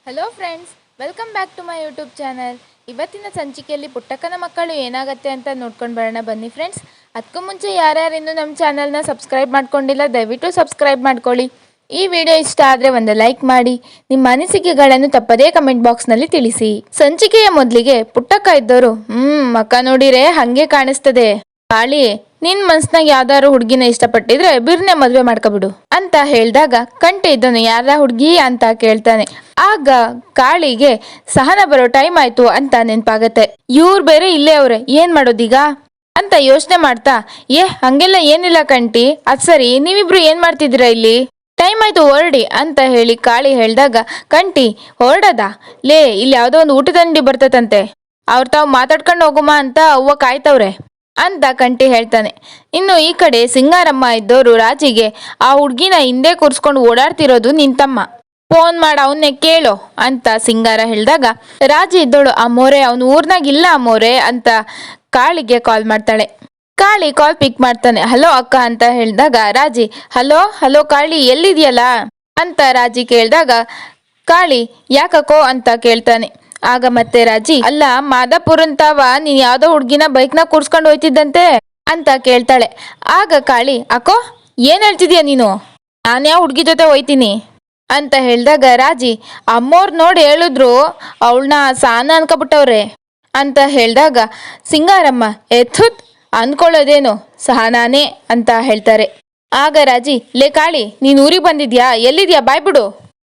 Hello friends, welcome back to my YouTube channel. ಇವತ್ತಿನ ಸಂಚಿಕೆಯಲ್ಲಿ ಪುಟ್ಟಕ್ಕನ ಮಕ್ಕಳು ಏನಾಗುತ್ತೆ ಅಂತ ನೋಡ್ಕೊಂಡು ಬರೋಣ ಬನ್ನಿ ಫ್ರೆಂಡ್ಸ್. ಅದಕ್ಕೂ ಮುಂಚೆ ಯಾರ್ಯಾರು ಇನ್ನೂ ನಮ್ಮ ಚಾನಲ್ನ ಸಬ್ಸ್ಕ್ರೈಬ್ ಮಾಡ್ಕೊಂಡಿಲ್ಲ ದಯವಿಟ್ಟು ಸಬ್ಸ್ಕ್ರೈಬ್ ಮಾಡ್ಕೊಳ್ಳಿ. ಈ ವಿಡಿಯೋ ಇಷ್ಟ ಆದರೆ ಒಂದು ಲೈಕ್ ಮಾಡಿ, ನಿಮ್ಮ ಅನಿಸಿಕೆಗಳನ್ನು ತಪ್ಪದೇ ಕಮೆಂಟ್ ಬಾಕ್ಸ್ನಲ್ಲಿ ತಿಳಿಸಿ. ಸಂಚಿಕೆಯ ಮೊದಲಿಗೆ ಪುಟ್ಟಕ್ಕ ಇದ್ದವರು ಮಕ್ಕ ನೋಡಿರೆ ಹಂಗೆ ಕಾಣಿಸ್ತದೆ, ಕಾಳಿ ನಿನ್ ಮನ್ಸ್ನಾಗ ಯಾವ್ದಾರು ಹುಡ್ಗಿನ ಇಷ್ಟಪಟ್ಟಿದ್ರೆ ಬಿರ್ನೆ ಮದ್ವೆ ಮಾಡ್ಕೊಬಿಡು ಅಂತ ಹೇಳ್ದಾಗ ಕಂಟೆ ಇದ್ದನು ಯಾರ ಹುಡ್ಗಿ ಅಂತ ಕೇಳ್ತಾನೆ. ಆಗ ಕಾಳಿಗೆ ಸಹನ ಬರೋ ಟೈಮ್ ಆಯ್ತು ಅಂತ ನೆನ್ಪಾಗತ್ತೆ. ಇವ್ರು ಬೇರೆ ಇಲ್ಲೇ ಅವ್ರೆ, ಏನ್ ಮಾಡೋದೀಗ ಅಂತ ಯೋಚನೆ ಮಾಡ್ತಾ, ಹಂಗೆಲ್ಲ ಏನಿಲ್ಲ ಕಂಟಿ, ಅದ್ ಸರಿ ನೀವಿಬ್ರು ಏನ್ ಮಾಡ್ತಿದ್ದೀರಾ ಇಲ್ಲಿ, ಟೈಮ್ ಆಯ್ತು ಹೊರಡಿ ಅಂತ ಹೇಳಿ ಕಾಳಿ ಹೇಳ್ದಾಗ, ಕಂಟಿ ಹೊರಡದ ಲೇ, ಇಲ್ಲಿ ಯಾವ್ದೋ ಒಂದು ಊಟದಂಡಿ ಬರ್ತದಂತೆ, ಅವ್ರ ತಾವ್ ಮಾತಾಡ್ಕೊಂಡು ಹೋಗುಮ ಅಂತ ಅವ್ವ ಕಾಯ್ತವ್ರೆ ಅಂತ ಕಂಟಿ ಹೇಳ್ತಾನೆ. ಇನ್ನು ಈ ಕಡೆ ಸಿಂಗಾರಮ್ಮ ಇದ್ದವರು ರಾಜಿಗೆ, ಆ ಹುಡ್ಗಿನ ಹಿಂದೆ ಕೂರ್ಸ್ಕೊಂಡು ಓಡಾಡ್ತಿರೋದು ನಿಂತಮ್ಮ, ಫೋನ್ ಮಾಡ ಅವನ್ನೇ ಕೇಳು ಅಂತ ಸಿಂಗಾರ ಹೇಳ್ದಾಗ, ರಾಜಿ ಇದ್ದೋಳು, ಅಮ್ಮೋರೆ ಅವನು ಊರ್ನಾಗ ಇಲ್ಲ ಅಮ್ಮೋರೆ ಅಂತ ಕಾಳಿಗೆ ಕಾಲ್ ಮಾಡ್ತಾಳೆ. ಕಾಳಿ ಕಾಲ್ ಪಿಕ್ ಮಾಡ್ತಾನೆ. ಹಲೋ ಅಕ್ಕ ಅಂತ ಹೇಳಿದಾಗ ರಾಜಿ, ಹಲೋ ಹಲೋ ಕಾಳಿ ಎಲ್ಲಿದ್ಯಲ್ಲ ಅಂತ ರಾಜಿ ಕೇಳಿದಾಗ, ಕಾಳಿ ಯಾಕಕ್ಕೋ ಅಂತ ಕೇಳ್ತಾನೆ. ಆಗ ಮತ್ತೆ ರಾಜಿ, ಅಲ್ಲ ಮಾದಾಪುರಂತಾವ ನೀನ್ ಯಾವ್ದೋ ಹುಡ್ಗಿನ ಬೈಕ್ನ ಕೂರ್ಸ್ಕೊಂಡು ಹೋಯ್ತಿದ್ದಂತೆ ಅಂತ ಕೇಳ್ತಾಳೆ. ಆಗ ಕಾಳಿ, ಅಕ್ಕೋ ಏನ್ ಹೇಳ್ತಿದ್ಯಾ ನೀನು, ನಾನು ಯಾವ ಹುಡ್ಗಿ ಜೊತೆ ಹೋಯ್ತೀನಿ ಅಂತ ಹೇಳ್ದಾಗ ರಾಜಿ, ಅಮ್ಮೋರ್ ನೋಡಿ ಹೇಳಿದ್ರು ಅವಳನ್ನ ಸಾನ ಅನ್ಕೊಬಿಟ್ಟವ್ರೆ ಅಂತ ಹೇಳ್ದಾಗ ಸಿಂಗಾರಮ್ಮ, ಎಥುತ್ ಅನ್ಕೊಳ್ಳೋದೇನು ಸಹನಾನೇ ಅಂತ ಹೇಳ್ತಾರೆ. ಆಗ ರಾಜಿ, ಲೇ ಕಾಳಿ ನೀನ್ ಊರಿಗೆ ಬಂದಿದ್ಯಾ, ಎಲ್ಲಿದ್ಯಾ ಬಾಯ್ಬಿಡು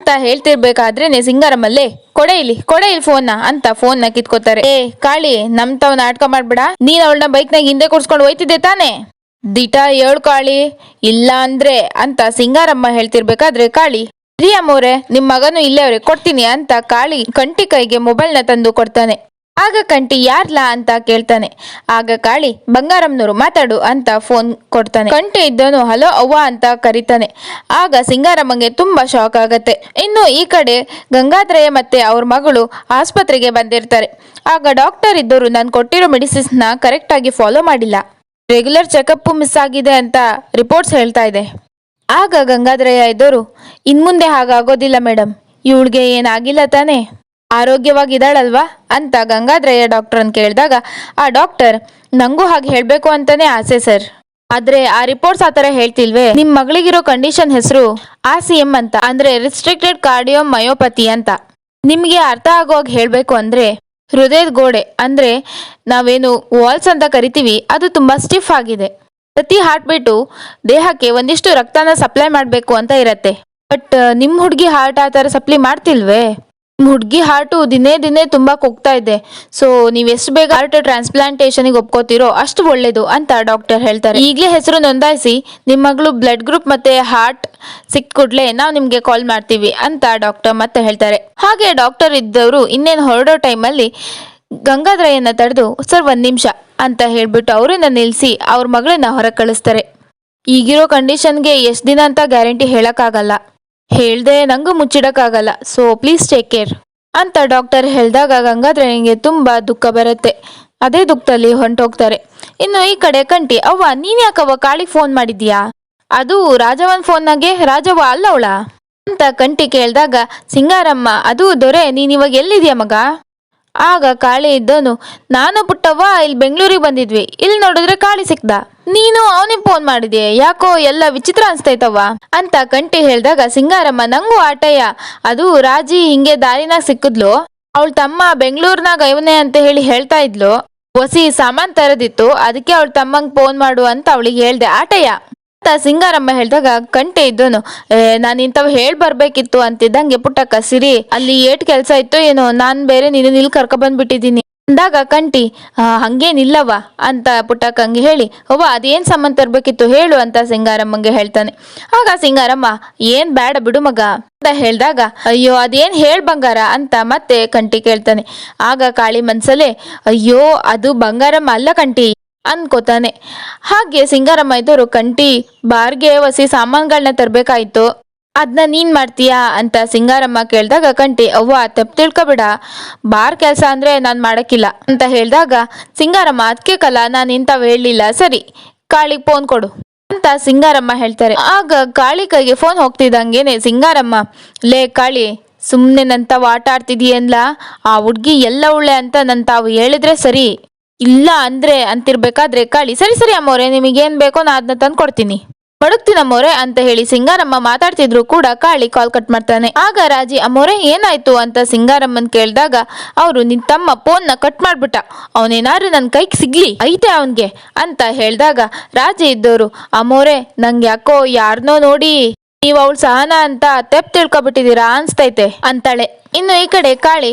ಅಂತ ಹೇಳ್ತಿರ್ಬೇಕಾದ್ರೇನೆ ಸಿಂಗಾರಮ್ಮಲ್ಲೇ ಕೊಡೆ ಇಲ್ಲಿ ಫೋನ್ನ ಅಂತ ಫೋನ್ನ ಕಿತ್ಕೋತಾರೆ. ಕಾಳಿ ನಮ್ ತಾವ್ ನಾಟಕ ಮಾಡ್ಬೇಡ, ನೀನ್ ಅವಳನ್ನ ಬೈಕ್ನಾಗ ಹಿಂದೆ ಕೂರ್ಸ್ಕೊಂಡು ಹೋಯ್ತಿದ್ದೆ ತಾನೆ, ದಿಟ ಏಳು ಕಾಳಿ, ಇಲ್ಲ ಅಂದ್ರೆ ಅಂತ ಸಿಂಗಾರಮ್ಮ ಹೇಳ್ತಿರ್ಬೇಕಾದ್ರೆ ಕಾಳಿ, ರೀ ಅಮ್ಮೋರೆ ನಿಮ್ ಮಗನು ಇಲ್ಲೇ ಅವ್ರೆ ಕೊಡ್ತೀನಿ ಅಂತ ಕಾಳಿ ಕಂಟಿ ಕೈಗೆ ಮೊಬೈಲ್ನ ತಂದು ಕೊಡ್ತಾನೆ. ಆಗ ಕಂಟಿ ಯಾರ್ಲಾ ಅಂತ ಕೇಳ್ತಾನೆ. ಆಗ ಕಾಳಿ, ಬಂಗಾರಮ್ಮನವರು ಮಾತಾಡು ಅಂತ ಫೋನ್ ಕೊಡ್ತಾನೆ. ಕಂಟಿ ಇದ್ದವನು ಹಲೋ ಅವ್ವ ಅಂತ ಕರೀತಾನೆ. ಆಗ ಸಿಂಗಾರಮ್ಮಂಗೆ ತುಂಬಾ ಶಾಕ್ ಆಗತ್ತೆ. ಇನ್ನು ಈ ಕಡೆ ಗಂಗಾಧರಯ್ಯ ಮತ್ತೆ ಅವ್ರ ಮಗಳು ಆಸ್ಪತ್ರೆಗೆ ಬಂದಿರ್ತಾರೆ. ಆಗ ಡಾಕ್ಟರ್ ಇದ್ದವರು ನಾನು ಕೊಟ್ಟಿರೋ ಮೆಡಿಸಿನ್ಸ್ನ ಕರೆಕ್ಟ್ ಆಗಿ ಫಾಲೋ ಮಾಡಿಲ್ಲ, ರೆಗ್ಯುಲರ್ ಚೆಕಪ್ ಮಿಸ್ ಆಗಿದೆ ಅಂತ ರಿಪೋರ್ಟ್ಸ್ ಹೇಳ್ತಾ ಇದೆ. ಆಗ ಗಂಗಾಧರಯ್ಯ ಇದ್ದವರು, ಇನ್ಮುಂದೆ ಹಾಗಾಗೋದಿಲ್ಲ ಮೇಡಮ್, ಇವಳಿಗೆ ಏನಾಗಿಲ್ಲ ತಾನೆ, ಆರೋಗ್ಯವಾಗಿದ್ದಾಳಲ್ವಾ ಅಂತ ಗಂಗಾಧರಯ್ಯ ಡಾಕ್ಟರ್ ಕೇಳಿದಾಗ ಆ ಡಾಕ್ಟರ್, ನಂಗೂ ಹಾಗೆ ಹೇಳ್ಬೇಕು ಅಂತಾನೆ ಆಸೆ ಸರ್, ಆದ್ರೆ ಆ ರಿಪೋರ್ಟ್ಸ್ ಆತರ ಹೇಳ್ತಿಲ್ವೇ, ನಿಮ್ ಮಗಳಿಗಿರೋ ಕಂಡೀಷನ್ ಹೆಸರು RCM ಅಂತ, ಅಂದ್ರೆ ರಿಸ್ಟ್ರಿಕ್ಟೆಡ್ ಕಾರ್ಡಿಯೋಮಯೋಪತಿ ಅಂತ. ನಿಮ್ಗೆ ಅರ್ಥ ಆಗೋವಾಗ ಹೇಳ್ಬೇಕು ಅಂದ್ರೆ ಹೃದಯದ ಗೋಡೆ ಅಂದ್ರೆ ನಾವೇನು ವಾಲ್ಸ್ ಅಂತ ಕರಿತೀವಿ ಅದು ತುಂಬಾ ಸ್ಟಿಫ್ ಆಗಿದೆ. ಪ್ರತಿ ಹಾರ್ಟ್ ಬೀಟು ದೇಹಕ್ಕೆ ಒಂದಿಷ್ಟು ರಕ್ತನ ಸಪ್ಲೈ ಮಾಡಬೇಕು ಅಂತ ಇರತ್ತೆ. ಬಟ್ ನಿಮ್ ಹುಡುಗಿ ಹಾರ್ಟ್ ಆ ಥರ ಸಪ್ಲೈ ಮಾಡ್ತಿಲ್ವೇ, ನಿಮ್ ಹುಡುಗಿ ಹಾರ್ಟು ದಿನೇ ದಿನೇ ತುಂಬಾ ಕುಗ್ತಾ ಇದೆ, ಸೊ ನೀವ್ ಎಷ್ಟು ಬೇಗ ಹಾರ್ಟ್ ಟ್ರಾನ್ಸ್ಪ್ಲಾಂಟೇಶನ್ಗೆ ಒಪ್ಕೋತಿರೋ ಅಷ್ಟು ಒಳ್ಳೇದು ಅಂತ ಡಾಕ್ಟರ್ ಹೇಳ್ತಾರೆ. ಈಗಲೇ ಹೆಸರು ನೋಂದಾಯಿಸಿ, ನಿಮ್ಮ ಮಗಳು ಬ್ಲಡ್ ಗ್ರೂಪ್ ಮತ್ತೆ ಹಾರ್ಟ್ ಸಿಕ್ಕ ಕೂಡಲೇ ನಾವು ನಿಮ್ಗೆ ಕಾಲ್ ಮಾಡ್ತೀವಿ ಅಂತ ಡಾಕ್ಟರ್ ಮತ್ತೆ ಹೇಳ್ತಾರೆ. ಹಾಗೆ ಡಾಕ್ಟರ್ ಇದ್ದವರು ಇನ್ನೇನು ಹೊರಡೋ ಟೈಮಲ್ಲಿ ಗಂಗಾಧರಯ್ಯನ ತಡೆದು, ಸರ್ ಒಂದ್ ನಿಮಿಷ ಅಂತ ಹೇಳ್ಬಿಟ್ಟು ಅವರನ್ನ ನಿಲ್ಸಿ ಅವ್ರ ಮಗಳನ್ನ ಹೊರಗೆ ಕಳಿಸ್ತಾರೆ. ಈಗಿರೋ ಕಂಡೀಷನ್ಗೆ ಎಷ್ಟು ದಿನ ಅಂತ ಗ್ಯಾರಂಟಿ ಹೇಳಕ್ಕಾಗಲ್ಲ, ಹೇಳ್ದೆ ನಂಗೂ ಮುಚ್ಚಿಡಕ್ಕಾಗಲ್ಲ, ಸೊ ಪ್ಲೀಸ್ ಟೇಕ್ ಕೇರ್ ಅಂತ ಡಾಕ್ಟರ್ ಹೇಳಿದಾಗ ಗಂಗಾಧರಯ್ಯನಿಗೆ ತುಂಬಾ ದುಃಖ ಬರುತ್ತೆ. ಅದೇ ದುಃಖದಲ್ಲಿ ಹೊಂಟೋಗ್ತಾರೆ. ಇನ್ನು ಈ ಕಡೆ ಕಂಟಿ, ಅವ್ವ ನೀನ್ ಯಾಕವ್ವ ಕಾಳಿಗೆ ಫೋನ್ ಮಾಡಿದ್ಯಾ, ಅದು ರಾಜವನ್ ಫೋನ್ನಾಗೆ, ರಾಜವ್ವ ಅಲ್ಲ ಅವಳ ಅಂತ ಕಂಟಿ ಕೇಳಿದಾಗ ಸಿಂಗಾರಮ್ಮ, ಅದು ದೊರೆ ನೀನ್ ಇವಾಗ ಎಲ್ಲಿದ್ಯಾ ಮಗ. ಆಗ ಕಾಳಿ ಇದ್ದವನು, ನಾನು ಪುಟ್ಟವ್ವ ಇಲ್ಲಿ ಬೆಂಗಳೂರಿಗೆ ಬಂದಿದ್ವಿ, ಇಲ್ಲಿ ನೋಡಿದ್ರೆ ಕಾಳಿ ಸಿಕ್ದ, ನೀನು ಅವನಿಗೆ ಫೋನ್ ಮಾಡಿದ್ಯೆ, ಯಾಕೋ ಎಲ್ಲ ವಿಚಿತ್ರ ಅನ್ಸ್ತೈತವ್ವ ಅಂತ ಕಂಟಿ ಹೇಳ್ದಾಗ ಸಿಂಗಾರಮ್ಮ, ನಂಗೂ ಆಟಯ್ಯ, ಅದು ರಾಜಿ ಹಿಂಗೆ ದಾರಿನಾಗ ಸಿಕ್ಕಿದ್ಲು, ಅವಳ ತಮ್ಮ ಬೆಂಗಳೂರಿನಾಗ ಇವನೇ ಅಂತ ಹೇಳಿ ಹೇಳ್ತಾ ಇದ್ಲು, ಹೊಸಿ ಸಾಮಾನ್ ತರದಿತ್ತು, ಅದಕ್ಕೆ ಅವಳ ತಮ್ಮಂಗ್ ಫೋನ್ ಮಾಡು ಅಂತ ಅವಳಿಗೆ ಹೇಳ್ದೆ ಆಟಯ್ಯ ಅಂತ ಸಿಂಗಾರಮ್ಮ ಹೇಳ್ದಾಗ ಕಂಟೆ ಇದ್ದೋನು, ನಾನು ಇಂಥವ್ ಹೇಳ್ ಬರ್ಬೇಕಿತ್ತು ಅಂತಿದ್ದಂಗೆ ಪುಟ್ಟಕ್ಕ, ಸಿರಿ ಅಲ್ಲಿ ಏಟ್ ಕೆಲ್ಸ ಇತ್ತು ಏನೋ, ನಾನ್ ಬೇರೆ ನೀನು ಇಲ್ಲಿ ಕರ್ಕೊ ಬಂದ್ಬಿಟ್ಟಿದ್ದೀನಿ ಅಂದಾಗ ಕಂಟಿ, ಹಂಗೇನಿಲ್ಲವ ಅಂತ ಪುಟ್ಟಕ್ಕಂಗೆ ಹೇಳಿ, ಅವ್ವ ಅದೇನ್ ಸಂಬಂಧ ತರ್ಬೇಕಿತ್ತು ಹೇಳು ಅಂತ ಸಿಂಗಾರಮ್ಮಂಗೆ ಹೇಳ್ತಾನೆ. ಆಗ ಸಿಂಗಾರಮ್ಮ, ಏನ್ ಬೇಡ ಬಿಡು ಮಗ ಅಂತ ಹೇಳ್ದಾಗ, ಅಯ್ಯೋ ಅದೇನ್ ಹೇಳ್ ಬಂಗಾರ ಅಂತ ಮತ್ತೆ ಕಂಟಿ ಕೇಳ್ತಾನೆ. ಆಗ ಕಾಳಿ ಮನ್ಸಲ್ಲೇ, ಅಯ್ಯೋ ಅದು ಬಂಗಾರಮ್ಮ ಅಲ್ಲ ಕಂಟಿ ಅನ್ಕೋತಾನೆ. ಹಾಗೆ ಸಿಂಗಾರಮ್ಮ ಇದ್ದವರು, ಕಂಟಿ ಬಾರ್ಗೆ ಹೊಸಿ ಸಾಮಾನುಗಳನ್ನ ತರ್ಬೇಕಾಯ್ತು, ಅದನ್ನ ನೀನ್ ಮಾಡ್ತೀಯಾ ಅಂತ ಸಿಂಗಾರಮ್ಮ ಕೇಳಿದಾಗ ಕಂಟಿ, ಅವ್ವ ತಪ್ಪು ತಿಳ್ಕೊಬೇಡ, ಬಾರ್ ಕೆಲಸ ಅಂದ್ರೆ ನಾನ್ ಮಾಡಕ್ಕಿಲ್ಲ ಅಂತ ಹೇಳಿದಾಗ ಸಿಂಗಾರಮ್ಮ, ಅದಕ್ಕೆ ಕಲ ನಾನು ಇಂಥವ್ ಹೇಳಲಿಲ್ಲ, ಸರಿ ಕಾಳಿಗೆ ಫೋನ್ ಕೊಡು ಅಂತ ಸಿಂಗಾರಮ್ಮ ಹೇಳ್ತಾರೆ. ಆಗ ಕಾಳಿ ಕೈಗೆ ಫೋನ್ ಹೋಗ್ತಿದ್ದಂಗೆನೆ ಸಿಂಗಾರಮ್ಮ, ಲೇ ಕಾಳಿ ಸುಮ್ಮನೆ ನನ್ನ ತಾವು ಆಟ ಆಡ್ತಿದೀಯನ್ಲ, ಆ ಹುಡ್ಗಿ ಎಲ್ಲ ಒಳ್ಳೆ ಅಂತ ನನ್ನ ತಾವು ಹೇಳಿದ್ರೆ ಸರಿ, ಇಲ್ಲ ಅಂದ್ರೆ ಅಂತಿರ್ಬೇಕಾದ್ರೆ ಕಾಳಿ ಸರಿ ಸರಿ ಅಮ್ಮೋರೆ, ನಿಮಗೇನ್ ಬೇಕೋ ನಾ ಅದನ್ನ ತಂದು ಕೊಡ್ತೀನಿ, ಮಡಗ್ತೀನಮ್ಮೋರೆ ಅಂತ ಹೇಳಿ ಸಿಂಗಾರಮ್ಮ ಮಾತಾಡ್ತಿದ್ರು ಕೂಡ ಕಾಳಿ ಕಾಲ್ ಕಟ್ ಮಾಡ್ತಾನೆ. ಆಗ ರಾಜಿ ಅಮ್ಮೋರೆ ಏನಾಯ್ತು ಅಂತ ಸಿಂಗಾರಮ್ಮನ್ ಕೇಳಿದಾಗ ಅವರು ನಿನ್ ತಮ್ಮ ಫೋನ್ನ ಕಟ್ ಮಾಡ್ಬಿಟ್ಟ, ಅವನೇನಾದ್ರು ನನ್ನ ಕೈಗೆ ಸಿಗ್ಲಿ ಐತೆ ಅವನ್ಗೆ ಅಂತ ಹೇಳಿದಾಗ ರಾಜಿ ಇದ್ದವರು ಅಮ್ಮೋರೆ ನಂಗೆ ಯಾಕೋ ಯಾರನ್ನೋ ನೋಡಿ ನೀವು ಅವಳು ಸಹನ ಅಂತ ತೆಪ್ ತಿಳ್ಕೊಬಿಟ್ಟಿದ್ದೀರಾ ಅನ್ಸ್ತೈತೆ ಅಂತಾಳೆ. ಇನ್ನು ಈ ಕಡೆ ಕಾಳಿ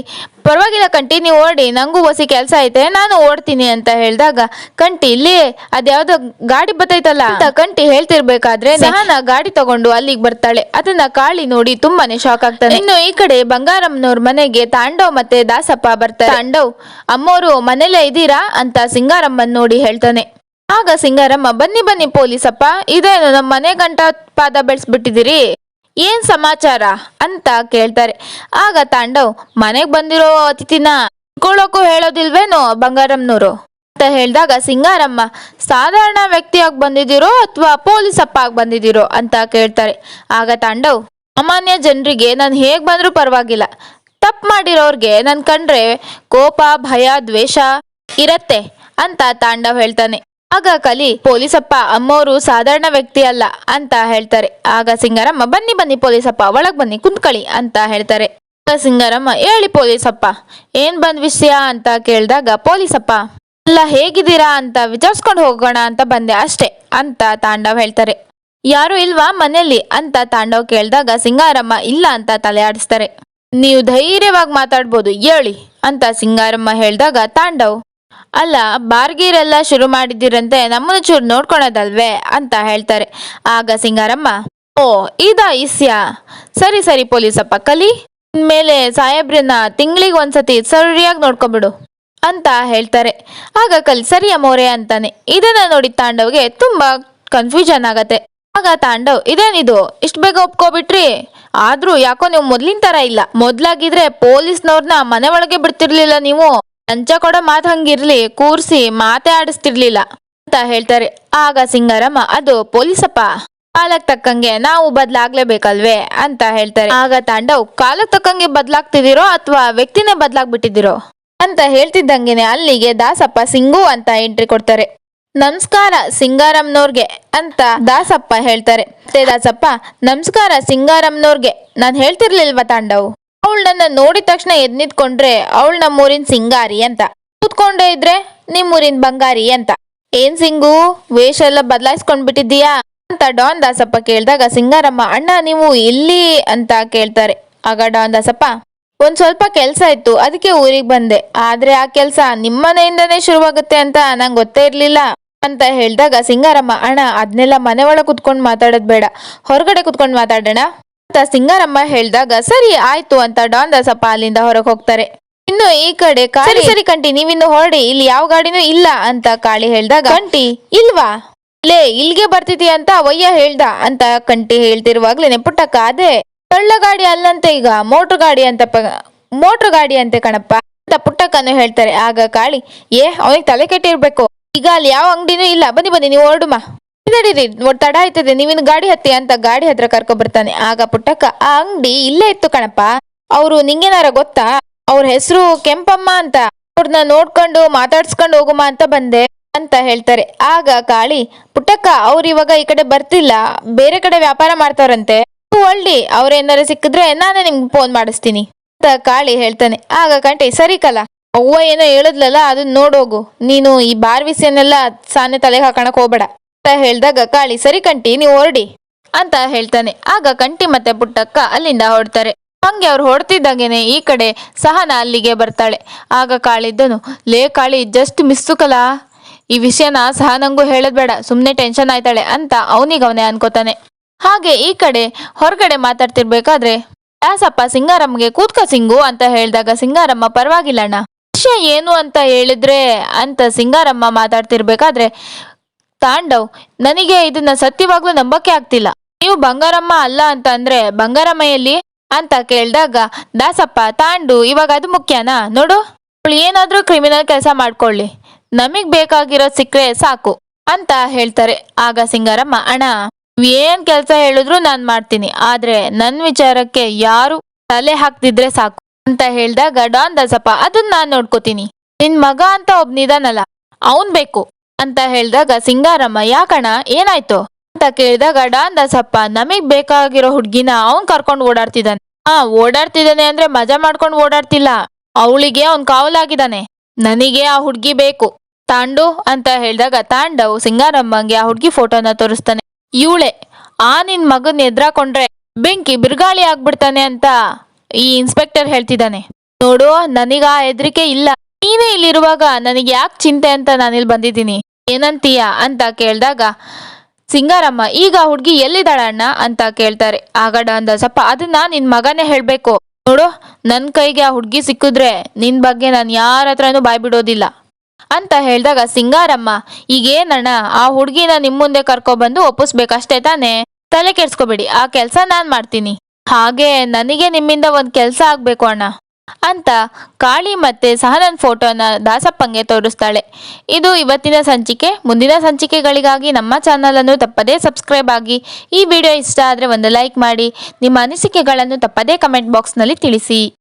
ಪರವಾಗಿಲ್ಲ ಕಂಟಿ ನೀವು ಓಡಿ, ನಂಗೂ ಹೊಸಿ ಕೆಲಸ ಐತೆ ನಾನು ಓಡ್ತೀನಿ ಅಂತ ಹೇಳಿದಾಗ ಕಂಟಿ ಇಲ್ಲಿ ಅದ್ಯಾವ್ದೋ ಗಾಡಿ ಬತ್ತೈತಲ್ಲ ಅಂತ ಕಂಟಿ ಹೇಳ್ತಿರ್ಬೇಕಾದ್ರೆ ಸಹನ ಗಾಡಿ ತಗೊಂಡು ಅಲ್ಲಿಗೆ ಬರ್ತಾಳೆ. ಅದನ್ನ ಕಾಳಿ ನೋಡಿ ತುಂಬಾನೇ ಶಾಕ್ ಆಗ್ತಾನೆ. ಇನ್ನು ಈ ಕಡೆ ಬಂಗಾರಮ್ಮನವ್ರ ಮನೆಗೆ ತಾಂಡವ್ ಮತ್ತೆ ದಾಸಪ್ಪ ಬರ್ತಾರೆ. ತಾಂಡವ್ ಅಮ್ಮೋರು ಮನೇಲೇ ಇದ್ದೀರಾ ಅಂತ ಸಿಂಗಾರಮ್ಮನ್ ನೋಡಿ ಹೇಳ್ತಾನೆ. ಆಗ ಸಿಂಗಾರಮ್ಮ ಬನ್ನಿ ಬನ್ನಿ ಪೊಲೀಸಪ್ಪ, ಇದೇನು ನಮ್ಮ ಮನೆ ಗಂಟ ಪಾದ ಬೆಳೆಸ್ಬಿಟ್ಟಿದ್ದೀರಿ, ಏನ್ ಸಮಾಚಾರ ಅಂತ ಕೇಳ್ತಾರೆ. ಆಗ ತಾಂಡವ್ ಮನೆಗ್ ಬಂದಿರೋ ಅತಿಥಿನ ಇಟ್ಕೊಳ್ಳೋಕು ಹೇಳೋದಿಲ್ವೇನೋ ಬಂಗಾರಮ್ಮನವರು ಅಂತ ಹೇಳಿದಾಗ ಸಿಂಗಾರಮ್ಮ ಸಾಧಾರಣ ವ್ಯಕ್ತಿಯಾಗಿ ಬಂದಿದ್ದೀರೋ ಅಥವಾ ಪೊಲೀಸಪ್ಪ ಆಗಿ ಬಂದಿದ್ದೀರೋ ಅಂತ ಕೇಳ್ತಾರೆ. ಆಗ ತಾಂಡವ್ ಸಾಮಾನ್ಯ ಜನರಿಗೆ ನಾನು ಹೇಗ್ ಬಂದ್ರೂ ಪರವಾಗಿಲ್ಲ, ತಪ್ಪು ಮಾಡಿರೋರ್ಗೆ ನನ್ ಕಂಡ್ರೆ ಕೋಪ ಭಯ ದ್ವೇಷ ಇರತ್ತೆ ಅಂತ ತಾಂಡವ್ ಹೇಳ್ತಾನೆ. ಆಗ ಕಲಿ ಪೊಲೀಸಪ್ಪ ಅಮ್ಮೋರು ಸಾಧಾರಣ ವ್ಯಕ್ತಿ ಅಲ್ಲ ಅಂತ ಹೇಳ್ತಾರೆ. ಆಗ ಸಿಂಗಾರಮ್ಮ ಬನ್ನಿ ಬನ್ನಿ ಪೊಲೀಸಪ್ಪ ಒಳಗ್ ಬನ್ನಿ ಕುಂತ್ಕೊಳ್ಳಿ ಅಂತ ಹೇಳ್ತಾರೆ. ಆಗ ಸಿಂಗಾರಮ್ಮ ಹೇಳಿ ಪೊಲೀಸಪ್ಪ ಏನ್ ಬಂದ್ ವಿಷಯ ಅಂತ ಕೇಳಿದಾಗ ಪೊಲೀಸಪ್ಪ ಎಲ್ಲ ಹೇಗಿದ್ದೀರಾ ಅಂತ ವಿಚಾರಿಸ್ಕೊಂಡು ಹೋಗೋಣ ಅಂತ ಬಂದೆ ಅಷ್ಟೇ ಅಂತ ತಾಂಡವ್ ಹೇಳ್ತಾರೆ. ಯಾರು ಇಲ್ವಾ ಮನೇಲಿ ಅಂತ ತಾಂಡವ್ ಕೇಳಿದಾಗ ಸಿಂಗಾರಮ್ಮ ಇಲ್ಲ ಅಂತ ತಲೆ ಆಡಿಸ್ತಾರೆ. ನೀವು ಧೈರ್ಯವಾಗಿ ಮಾತಾಡ್ಬೋದು ಹೇಳಿ ಅಂತ ಸಿಂಗಾರಮ್ಮ ಹೇಳಿದಾಗ ತಾಂಡವ್ ಅಲ್ಲ ಬಾರ್ಗೀರೆಲ್ಲ ಶುರು ಮಾಡಿದ್ದೀರಂತೆ, ನಮ್ಮನ್ನು ಚೂರು ನೋಡ್ಕೊಳೋದಲ್ವೇ ಅಂತ ಹೇಳ್ತಾರೆ. ಆಗ ಸಿಂಗಾರಮ್ಮ ಓ ಇದಾ ಇಸ್ಯಾ, ಸರಿ ಸರಿ ಪೊಲೀಸಪ್ಪ ಕಲಿ, ಇನ್ಮೇಲೆ ಸಾಹೇಬ್ರನ್ನ ತಿಂಗಳಿಗೆ ಒಂದ್ಸತಿ ಸರಿಯಾಗಿ ನೋಡ್ಕೊಬಿಡು ಅಂತ ಹೇಳ್ತಾರೆ. ಆಗ ಕಲಿ ಸರಿ ಅಮ್ಮೋರೆ ಅಂತಾನೆ. ಇದನ್ನ ನೋಡಿ ತಾಂಡವ್ಗೆ ತುಂಬಾ ಕನ್ಫ್ಯೂಷನ್ ಆಗತ್ತೆ. ಆಗ ತಾಂಡವ್ ಇದೇನಿದು ಇಷ್ಟು ಬೇಗ ಒಪ್ಕೊಬಿಟ್ರಿ, ಆದ್ರೂ ಯಾಕೋ ನೀವು ಮೊದ್ಲಿನ ತರ ಇಲ್ಲ, ಮೊದ್ಲಾಗಿದ್ರೆ ಪೊಲೀಸ್ನವ್ರನ್ನ ಮನೆ ಒಳಗೆ ಬಿಡ್ತಿರ್ಲಿಲ್ಲ, ನೀವು ಲಂಚ ಕೊಡೋ ಮಾತು ಹಂಗಿರ್ಲಿ ಕೂರ್ಸಿ ಮಾತೆ ಆಡಿಸ್ತಿರ್ಲಿಲ್ಲ ಅಂತ ಹೇಳ್ತಾರೆ. ಆಗ ಸಿಂಗಾರಮ್ಮ ಅದು ಪೊಲೀಸಪ್ಪ ಕಾಲಕ್ ತಕ್ಕಂಗೆ ನಾವು ಬದ್ಲಾಗ್ಲೇಬೇಕಲ್ವೇ ಅಂತ ಹೇಳ್ತಾರೆ. ಆಗ ತಾಂಡವ್ ಕಾಲಕ್ ತಕ್ಕಂಗೆ ಬದ್ಲಾಗ್ತಿದಿರೋ ಅಥವಾ ವ್ಯಕ್ತಿನೇ ಬದ್ಲಾಗ್ಬಿಟ್ಟಿದಿರೋ ಅಂತ ಹೇಳ್ತಿದ್ದಂಗೆನೆ ಅಲ್ಲಿಗೆ ದಾಸಪ್ಪ ಸಿಂಗು ಅಂತ ಎಂಟ್ರಿ ಕೊಡ್ತಾರೆ. ನಮಸ್ಕಾರ ಸಿಂಗಾರಮ್ಮನವ್ರಿಗೆ ಅಂತ ದಾಸಪ್ಪ ಹೇಳ್ತಾರೆ. ಮತ್ತೆ ದಾಸಪ್ಪ ನಮಸ್ಕಾರ ಸಿಂಗಾರಮ್ಮನವ್ರಿಗೆ, ನಾನ್ ಹೇಳ್ತಿರ್ಲಿಲ್ವಾ ತಾಂಡವ್, ಅವಳು ನನ್ನ ನೋಡಿದ ತಕ್ಷಣ ಎದ್ ನಿಂತ್ಕೊಂಡ್ರೆ ಅವಳು ನಮ್ಮೂರಿನ ಸಿಂಗಾರಿ ಅಂತ, ಕೂತ್ಕೊಂಡೇ ಇದ್ರೆ ನಿಮ್ಮೂರಿನ ಬಂಗಾರಿ ಅಂತ. ಏನ್ ಸಿಂಗು ವೇಷ ಎಲ್ಲ ಬದಲಾಯಿಸ್ಕೊಂಡ್ ಬಿಟ್ಟಿದ್ದೀಯಾ ಅಂತ ಡಾನ್ ದಾಸಪ್ಪ ಕೇಳಿದಾಗ ಸಿಂಗಾರಮ್ಮ ಅಣ್ಣ ನೀವು ಇಲ್ಲಿ ಅಂತ ಕೇಳ್ತಾರೆ. ಆಗ ಡಾನ್ ದಾಸಪ್ಪ ಒಂದ್ ಸ್ವಲ್ಪ ಕೆಲ್ಸ ಇತ್ತು ಅದಕ್ಕೆ ಊರಿಗೆ ಬಂದೆ, ಆದ್ರೆ ಆ ಕೆಲ್ಸ ನಿಮ್ಮನೆಯಿಂದನೇ ಶುರುವಾಗುತ್ತೆ ಅಂತ ನಂಗೆ ಗೊತ್ತೇ ಇರ್ಲಿಲ್ಲ ಅಂತ ಹೇಳಿದಾಗ ಸಿಂಗಾರಮ್ಮ ಅಣ್ಣ ಅದನ್ನೆಲ್ಲ ಮನೆ ಒಳಗೆ ಕುತ್ಕೊಂಡು ಮಾತಾಡೋದ್ ಬೇಡ, ಹೊರಗಡೆ ಕುತ್ಕೊಂಡು ಮಾತಾಡೋಣ ಅಂತ ಸಿಂಗಾರಮ್ಮ ಹೇಳಿದಾಗ ಸರಿ ಆಯ್ತು ಅಂತ ಡಾನ್ ದಾಸಪ್ಪ ಅಲ್ಲಿಂದ ಹೊರಗೆ ಹೋಗ್ತಾರೆ. ಇನ್ನು ಈ ಕಡೆ ಕಾಳಿ ಸರಿ ಕಂಟಿ ನೀವಿನ್ನು ಹೊರಡಿ, ಇಲ್ಲಿ ಯಾವ ಗಾಡಿನೂ ಇಲ್ಲ ಅಂತ ಕಾಳಿ ಹೇಳ್ದಾಗ ಕಂಟಿ ಇಲ್ವಾ ಲೇ ಇಲ್ಗೆ ಬರ್ತಿದೀಯ ಅಂತ ಅವಯ್ಯ ಹೇಳ್ದ ಅಂತ ಕಂಟಿ ಹೇಳ್ತಿರುವಾಗ್ಲೇನೆ ಪುಟ್ಟಕ್ಕ ಅದೇ ಕಳ್ಳ ಗಾಡಿ ಅಲ್ಲಂತೆ ಈಗ ಮೋಟ್ರ್ ಗಾಡಿ ಅಂತೆ ಕಣಪ್ಪ ಅಂತ ಪುಟ್ಟಕ್ಕನು ಹೇಳ್ತಾರೆ. ಆಗ ಕಾಳಿ ಅವನಿಗೆ ತಲೆ ಕೆಟ್ಟಿರ್ಬೇಕು, ಈಗ ಅಲ್ಲಿ ಯಾವ ಅಂಗಡಿನೂ ಇಲ್ಲ, ಬನ್ನಿ ಬನ್ನಿ ನೀವು ಹೊರಡುಮ ನಡೀರಿ ತಡ ಆಯ್ತದೆ ನೀವಿನ್ನು ಗಾಡಿ ಹತ್ತಿ ಅಂತ ಗಾಡಿ ಹತ್ರ ಕರ್ಕೊ ಬರ್ತಾನೆ. ಆಗ ಪುಟ್ಟಕ್ಕ ಆ ಅಂಗಡಿ ಇಲ್ಲೇ ಇತ್ತು ಕಣಪ್ಪ, ಅವ್ರು ನಿಂಗೇನಾರ ಗೊತ್ತಾ, ಅವ್ರ ಹೆಸರು ಕೆಂಪಮ್ಮ ಅಂತ, ಅವ್ರನ್ನ ನೋಡ್ಕೊಂಡು ಮಾತಾಡ್ಸ್ಕೊಂಡು ಹೋಗುಮ ಅಂತ ಬಂದೆ ಅಂತ ಹೇಳ್ತಾರೆ. ಆಗ ಕಾಳಿ ಪುಟ್ಟಕ್ಕ ಅವ್ರು ಇವಾಗ ಈ ಕಡೆ ಬರ್ತಿಲ್ಲ, ಬೇರೆ ಕಡೆ ವ್ಯಾಪಾರ ಮಾಡ್ತಾರಂತೆ, ಒಳ್ಳಿ ಅವ್ರೇನಾರ ಸಿಕ್ಕಿದ್ರೆ ನಾನೇ ನಿಮ್ಗೆ ಫೋನ್ ಮಾಡಿಸ್ತೀನಿ ಅಂತ ಕಾಳಿ ಹೇಳ್ತಾನೆ. ಆಗ ಕಂಟಿ ಸರಿ ಕಲ ಅವ್ವ ಏನೋ ಹೇಳದ್ಲಲ್ಲ ಅದನ್ನ ನೋಡೋಗು, ನೀನು ಈ ಬಾರ್ ವಿಷಯನೆಲ್ಲ ಸಾನೆ ತಲೆಗೆ ಹಾಕಣಕ್ ಹೋಗ್ಬೇಡ ಅಂತ ಹೇಳ್ದಾಗ ಕಾಳಿ ಸರಿ ಕಂಟಿ ನೀವು ಹೊರಡಿ ಅಂತ ಹೇಳ್ತಾನೆ. ಆಗ ಕಂಟಿ ಮತ್ತೆ ಪುಟ್ಟಕ್ಕ ಅಲ್ಲಿಂದ ಹೊರಡ್ತಾರೆ. ಹಂಗೆ ಅವ್ರು ಹೊಡ್ತಿದ್ದಾಗೇನೆ ಈ ಕಡೆ ಸಹನ ಅಲ್ಲಿಗೆ ಬರ್ತಾಳೆ. ಆಗ ಕಾಳಿದ್ದನು ಲೇ ಕಾಳಿ ಜಸ್ಟ್ ಮಿಸ್ಸು ಕಲ, ಈ ವಿಷಯನ ಸಹನಂಗೂ ಹೇಳದ್ ಬೇಡ, ಸುಮ್ನೆ ಟೆನ್ಷನ್ ಆಯ್ತಾಳೆ ಅಂತ ಅವನಿಗವನೇ ಅನ್ಕೋತಾನೆ. ಹಾಗೆ ಈ ಕಡೆ ಹೊರಗಡೆ ಮಾತಾಡ್ತಿರ್ಬೇಕಾದ್ರೆ ದಾಸಪ್ಪ ಸಿಂಗಾರಮ್ಮಗೆ ಕೂತ್ಕ ಸಿಂಗು ಅಂತ ಹೇಳಿದಾಗ ಸಿಂಗಾರಮ್ಮ ಪರವಾಗಿಲ್ಲ ಅಣ್ಣ, ವಿಷಯ ಏನು ಅಂತ ಹೇಳಿದ್ರೆ ಅಂತ ಸಿಂಗಾರಮ್ಮ ಮಾತಾಡ್ತಿರ್ಬೇಕಾದ್ರೆ ತಾಂಡವ್ ನನಗೆ ಇದನ್ನ ಸತ್ಯವಾಗ್ಲೂ ನಂಬಕ್ಕೆ ಆಗ್ತಿಲ್ಲ, ನೀವು ಬಂಗಾರಮ್ಮ ಅಲ್ಲ ಅಂತ ಅಂದ್ರೆ ಬಂಗಾರಮ್ಮಯಲ್ಲಿ ಅಂತ ಕೇಳಿದಾಗ ದಾಸಪ್ಪ ತಾಂಡು ಇವಾಗ ಅದು ಮುಖ್ಯನಾ, ನೋಡು ಅವಳು ಏನಾದ್ರೂ ಕ್ರಿಮಿನಲ್ ಕೆಲಸ ಮಾಡ್ಕೊಳ್ಳಿ, ನಮಗ್ ಬೇಕಾಗಿರೋದ್ ಸಿಕ್ಕರೆ ಸಾಕು ಅಂತ ಹೇಳ್ತಾರೆ. ಆಗ ಸಿಂಗಾರಮ್ಮ ಅಣ್ಣ ಏನ್ ಕೆಲಸ ಹೇಳಿದ್ರು ನಾನ್ ಮಾಡ್ತೀನಿ, ಆದ್ರೆ ನನ್ ವಿಚಾರಕ್ಕೆ ಯಾರು ತಲೆ ಹಾಕ್ತಿದ್ರೆ ಸಾಕು ಅಂತ ಹೇಳ್ದಾಗ ಡಾನ್ ದಾಸಪ್ಪ ಅದನ್ನ ನಾನ್ ನೋಡ್ಕೋತೀನಿ. ನಿನ್ ಮಗ ಅಂತ ಒಬ್ನಿದಾನಲ್ಲ ಅವನ್ ಬೇಕು ಅಂತ ಹೇಳ್ದಾಗ ಸಿಂಗಾರಮ್ಮ ಯಾಕಣ ಏನಾಯ್ತು ಅಂತ ಕೇಳಿದಾಗ ಡಾನ್ ದಾಸಪ್ಪ ನಮಗ್ ಬೇಕಾಗಿರೋ ಹುಡ್ಗಿನ ಅವನ್ ಕರ್ಕೊಂಡ್ ಓಡಾಡ್ತಿದ್ದಾನೆ. ಓಡಾಡ್ತಿದ್ದಾನೆ ಅಂದ್ರೆ ಮಜಾ ಮಾಡ್ಕೊಂಡ್ ಓಡಾಡ್ತಿಲ್ಲ, ಅವಳಿಗೆ ಅವ್ನ್ ಕಾವಲಾಗಿದ್ದಾನೆ. ನನಗೆ ಆ ಹುಡ್ಗಿ ಬೇಕು ತಾಂಡು ಅಂತ ಹೇಳ್ದಾಗ ತಾಂಡವ್ ಸಿಂಗಾರಮ್ಮಂಗೆ ಆ ಹುಡ್ಗಿ ಫೋಟೋನ ತೋರಿಸ್ತಾನೆ. ಇವಳೆ ನಿನ್ ಮಗನ್ ಎದ್ರಾಕೊಂಡ್ರೆ ಬೆಂಕಿ ಬಿರುಗಾಳಿ ಆಗ್ಬಿಡ್ತಾನೆ ಅಂತ ಈ ಇನ್ಸ್ಪೆಕ್ಟರ್ ಹೇಳ್ತಿದ್ದಾನೆ. ನೋಡು ನನಗ ಆ ಹೆದರಿಕೆ ಇಲ್ಲ, ನೀನೇ ಇಲ್ಲಿರುವಾಗ ನನಗೆ ಯಾಕೆ ಚಿಂತೆ ಅಂತ ನಾನಿಲ್ಲಿ ಬಂದಿದ್ದೀನಿ, ಏನಂತೀಯ ಅಂತ ಕೇಳಿದಾಗ ಸಿಂಗಾರಮ್ಮ ಈಗ ಹುಡ್ಗಿ ಎಲ್ಲಿದ್ದಾಳ ಅಣ್ಣ ಅಂತ ಕೇಳ್ತಾರೆ. ಆಗ ಡಾನ್ ದಾಸಪ್ಪ ಅದನ್ನ ನಿನ್ ಮಗನೇ ಹೇಳ್ಬೇಕು. ನೋಡು ನನ್ ಕೈಗೆ ಆ ಹುಡ್ಗಿ ಸಿಕ್ಕಿದ್ರೆ ನಿನ್ ಬಗ್ಗೆ ನಾನು ಯಾರ ಹತ್ರನೂ ಬಾಯ್ ಬಿಡೋದಿಲ್ಲ ಅಂತ ಹೇಳ್ದಾಗ ಸಿಂಗಾರಮ್ಮ ಈಗೇನಣ್ಣ ಆ ಹುಡ್ಗಿನ ನಿಮ್ ಮುಂದೆ ಕರ್ಕೊಬಂದು ಒಪ್ಪಿಸ್ಬೇಕಷ್ಟೇ ತಾನೇ, ತಲೆ ಕೆಡ್ಸ್ಕೊಬೇಡಿ, ಆ ಕೆಲ್ಸ ನಾನ್ ಮಾಡ್ತೀನಿ. ಹಾಗೆ ನನಗೆ ನಿಮ್ಮಿಂದ ಒಂದ್ ಕೆಲ್ಸ ಆಗ್ಬೇಕು ಅಣ್ಣ ಅಂತ ಕಾಳಿ ಮತ್ತೆ ಸಹನನ್ ಫೋಟೋನ ದಾಸಪ್ಪಂಗೆ ತೋರಿಸ್ತಾಳೆ. ಇದು ಇವತ್ತಿನ ಸಂಚಿಕೆ. ಮುಂದಿನ ಸಂಚಿಕೆಗಳಿಗಾಗಿ ನಮ್ಮ ಚಾನಲ್ ಅನ್ನು ತಪ್ಪದೇ ಸಬ್ಸ್ಕ್ರೈಬ್ ಆಗಿ. ಈ ವಿಡಿಯೋ ಇಷ್ಟ ಆದ್ರೆ ಒಂದು ಲೈಕ್ ಮಾಡಿ, ನಿಮ್ಮ ಅನಿಸಿಕೆಗಳನ್ನು ತಪ್ಪದೇ ಕಮೆಂಟ್ ಬಾಕ್ಸ್ ನಲ್ಲಿ ತಿಳಿಸಿ.